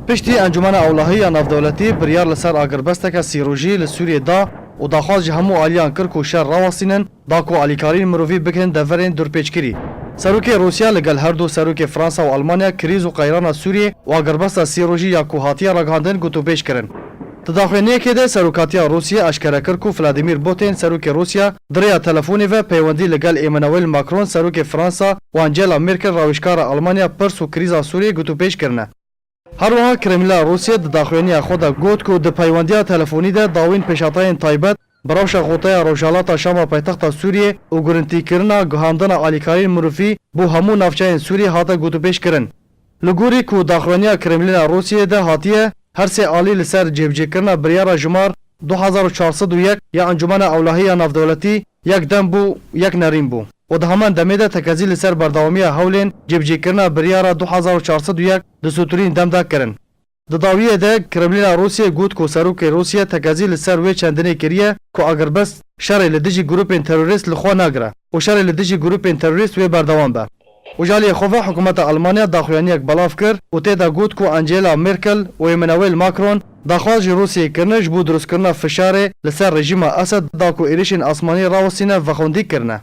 پشتی انجمن اولهی نافدولتی بریار لسر آگربستک سیروژی لسوریه دا و داخواز همو آلیان کرک و شر راوستینن داکو آلیکارین مروفی بکن دورین درپیچکری. سروک روسیا لگل هر دو سروک فرانسا و آلمانیا کریز و قیران سوریه و آگربست سیروژی یا کوهاتیا رگاندن گوتو پیش کرن. تداخلینه که ده سروکاتیا روسیا اشکره کرد که ولادیمیر پوتین سروک روسیا دریا تلفونی و پیوندی لگل ایمانوئل ماکرون سروک فرانسا و انجلا مرکل راوشکار آلمانیا پرس و کریزا سوریه گوتو پیش کرنه. هر وها کرملا روسیا تداخلینه خود گوت که ده پیوندی تلفونی ده داوین پیشاتاین تایبت براوش غوطه روجالات شام پایتخت سوریه و گارانتی کرنا گهاندن آلیکارین مروفی بو همو نافچین سوریه هاتا گوتو پیش کرن. لگوری که داخلینه کرملین روسیه ده هاتیه هر سه آلی لسر جبجه کرنا بریار جمار 2401 یا انجمن اولهی نافدولتی یک دم بو یک نرین بو و ده همان دمه ده تکازی لسر برداومی هولین جبجه کرنا بریار 2401 ده سوترین دم ده کرن. داویه ده کرملین روسیه گوت که سروک روسیه تکازی لسر وی چندنه کریه که اگر بس شر لدیجی گروپین تروریست لخوا نگره و شر لدیجی گروپین تروریست وی بردوام به. و جالی خواه حکومت آلمانیا داخلانی یک بلاف کرد و تیدا گوت که انجلا مرکل و ایمانوئل ماکرون داخواز روسیه کرنش بود درست کرنا فشار لسر رژیم اسد دا که ایریشن آسمانی راوسینه و خوندی کرنه.